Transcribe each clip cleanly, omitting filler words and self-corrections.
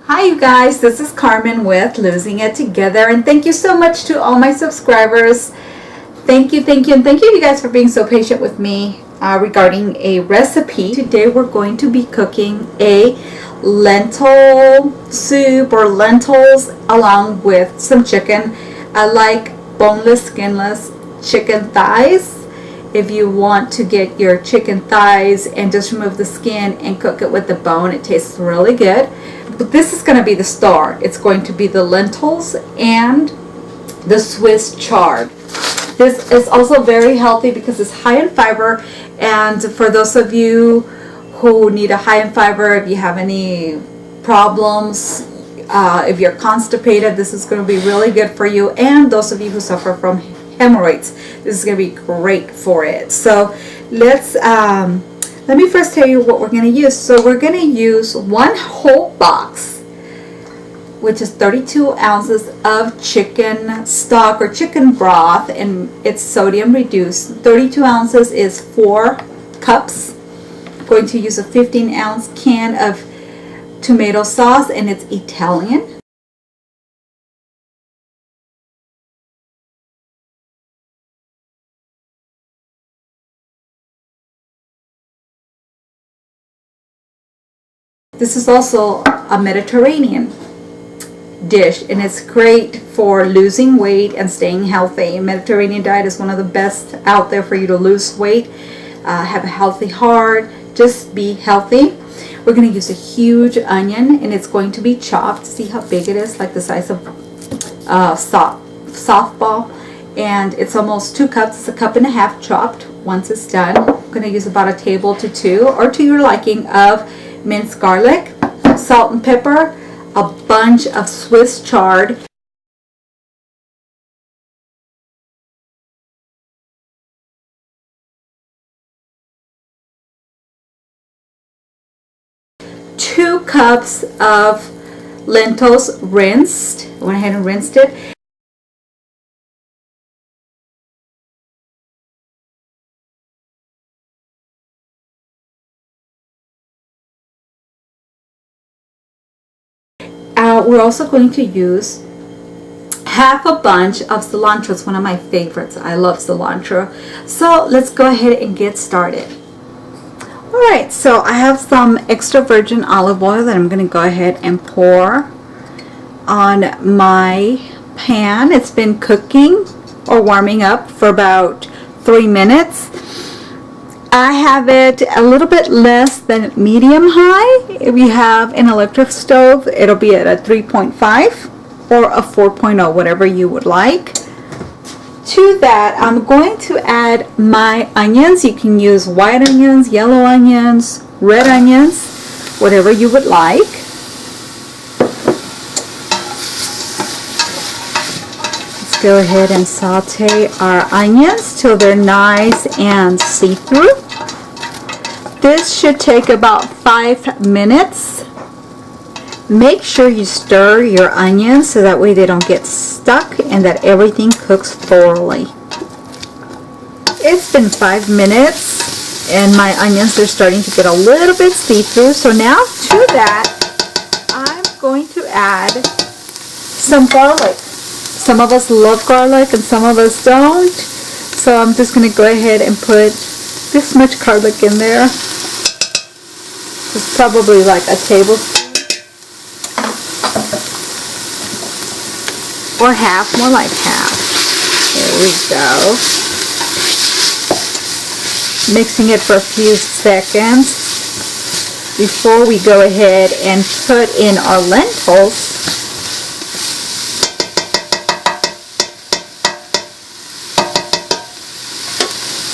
Hi you guys, this is Carmen with Losing It Together, and thank you so much to all my subscribers. Thank you, and thank you guys for being so patient with me regarding a recipe. Today we're going to be cooking a lentil soup or lentils along with some chicken. I like boneless, skinless chicken thighs. If you want to get your chicken thighs and just remove the skin and cook it with the bone, it tastes really good. But this is going to be the star. It's going to be the lentils and the Swiss chard. This is also very healthy because it's high in fiber, and for those of you who need a high in fiber, if you have any problems, if you're constipated, this is going to be really good for you. And those of you who suffer from hemorrhoids, this is going to be great for it. So let me first tell you what we're going to use. So we're going to use one whole box, which is 32 ounces of chicken stock or chicken broth, and it's sodium reduced. 32 ounces is 4 cups. I'm going to use a 15-ounce can of tomato sauce, and it's Italian. This is also a Mediterranean dish, and it's great for losing weight and staying healthy. Mediterranean diet is one of the best out there for you to lose weight, have a healthy heart, just be healthy. We're going to use a huge onion, and it's going to be chopped. See how big it is, like the size of softball, and it's almost 2 cups. It's a cup and a half chopped. Once it's done, I'm going to use about a table to 2 or to your liking of minced garlic, salt and pepper, a bunch of Swiss chard, two cups of lentils rinsed. I went ahead and rinsed it. We're also going to use half a bunch of cilantro. It's one of my favorites. I love cilantro. So let's go ahead and get started. Alright, so I have some extra virgin olive oil that I'm going to go ahead and pour on my pan. It's been cooking or warming up for about 3 minutes. I have it a little bit less than medium high. If you have an electric stove, it'll be at a 3.5 or a 4.0, whatever you would like. To that, I'm going to add my onions. You can use white onions, yellow onions, red onions, whatever you would like. Let's go ahead and saute our onions till they're nice and see-through. This should take about 5 minutes. Make sure you stir your onions so that way they don't get stuck and that everything cooks thoroughly. It's been 5 minutes and my onions are starting to get a little bit see-through. So now to that, I'm going to add some garlic. Some of us love garlic and some of us don't. So I'm just going to go ahead and put this much garlic in there. It's probably like a tablespoon or half, more like half. There we go. Mixing it for a few seconds before we go ahead and put in our lentils.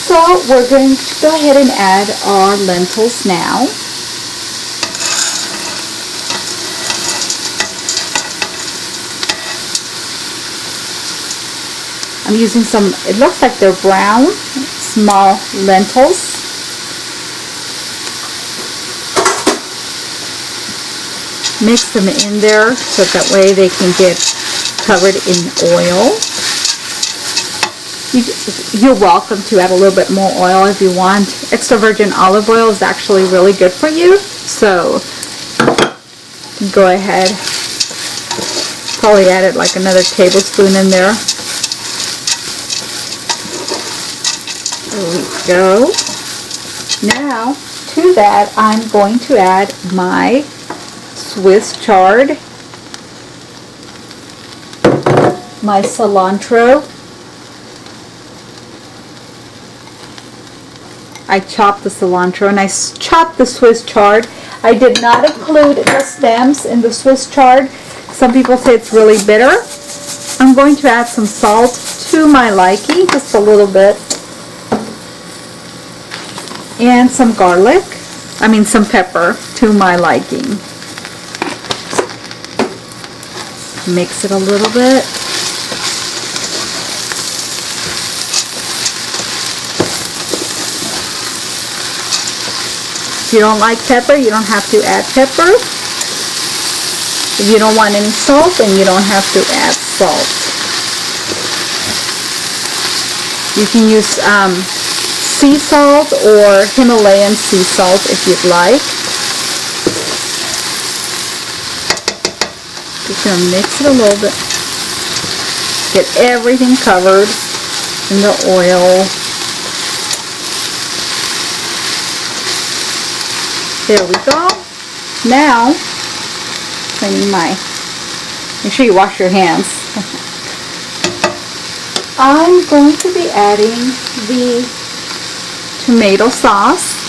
So we're going to go ahead and add our lentils now. I'm using some, it looks like they're brown, small lentils. Mix them in there so that way they can get covered in oil. You're welcome to add a little bit more oil if you want. Extra virgin olive oil is actually really good for you. So go ahead. Probably added like another tablespoon in there. There we go. Now, to that, I'm going to add my Swiss chard, my cilantro. I chopped the cilantro and I chopped the Swiss chard. I did not include the stems in the Swiss chard. Some people say it's really bitter. I'm going to add some salt to my liking, just a little bit. And some garlic, some pepper to my liking. Mix it a little bit. If you don't like pepper, you don't have to add pepper. If you don't want any salt, then you don't have to add salt. You can use sea salt or Himalayan sea salt if you'd like. Just gonna mix it a little bit. Get everything covered in the oil. There we go. Now, make sure you wash your hands. I'm going to be adding the tomato sauce.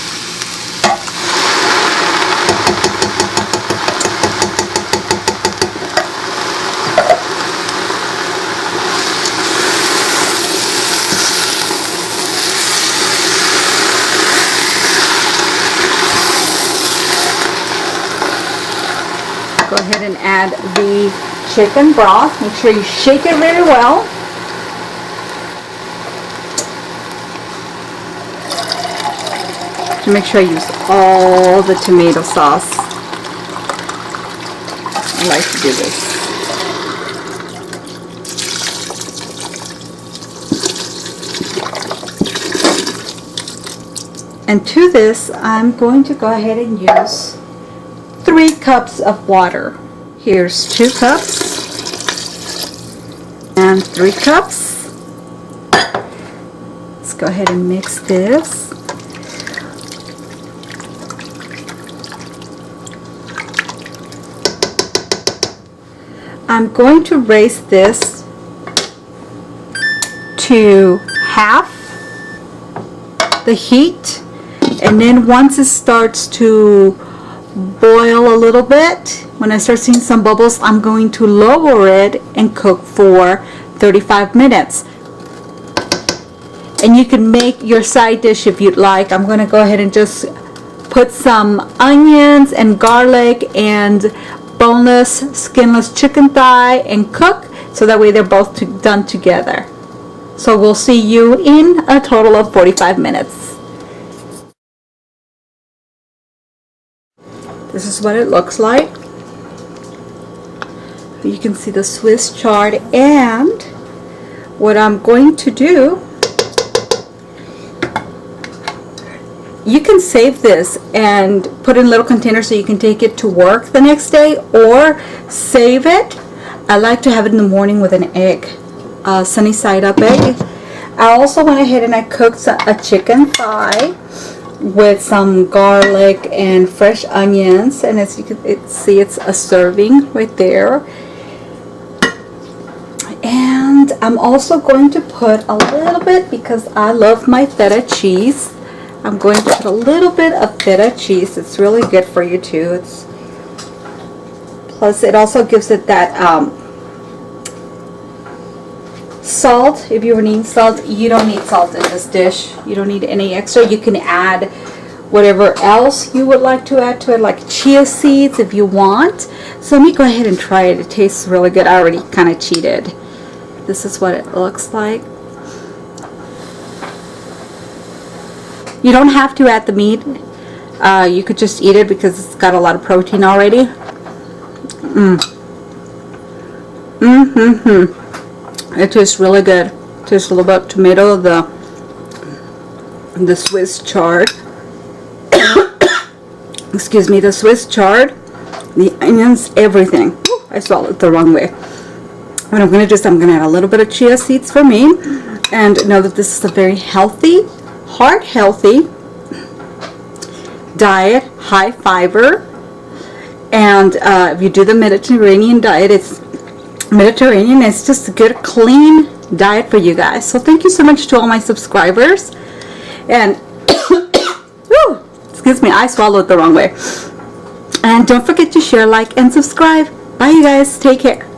Go ahead and add the chicken broth. Make sure you shake it very well. To make sure I use all the tomato sauce. I like to do this. And to this, I'm going to go ahead and use 3 cups of water. Here's 2 cups and 3 cups. Let's go ahead and mix this. I'm going to raise this to half the heat, and then once it starts to boil a little bit, when I start seeing some bubbles, I'm going to lower it and cook for 35 minutes. And you can make your side dish if you'd like. I'm going to go ahead and just put some onions and garlic and boneless, skinless chicken thigh and cook, so that way they're both done together. So we'll see you in a total of 45 minutes. This is what it looks like. You can see the Swiss chard, and what I'm going to do, you can save this and put it in little containers so you can take it to work the next day, or save it. I like to have it in the morning with an egg, sunny side up egg. I also went ahead and I cooked a chicken thigh with some garlic and fresh onions, and as you can see, it's a serving right there. And I'm also going to put a little bit, because I love my feta cheese, I'm going to put a little bit of feta cheese. It's really good for you too. Plus it also gives it that salt. If you were needing salt, you don't need salt in this dish. You don't need any extra. You can add whatever else you would like to add to it, like chia seeds if you want. So let me go ahead and try it. It tastes really good. I already kind of cheated. This is what it looks like. You don't have to add the meat. You could just eat it because it's got a lot of protein already. It tastes really good. It tastes a little bit of tomato, the Swiss chard. Excuse me, the Swiss chard. the onions, everything. I swallowed the wrong way. What I'm going to do is I'm going to add a little bit of chia seeds for me, and know that this is a very healthy, heart healthy diet, high fiber. And if you do the Mediterranean diet, it's just a good clean diet for you guys. So thank you so much to all my subscribers. And whew, excuse me, I swallowed the wrong way. And don't forget to share, like, and subscribe. Bye, you guys. Take care.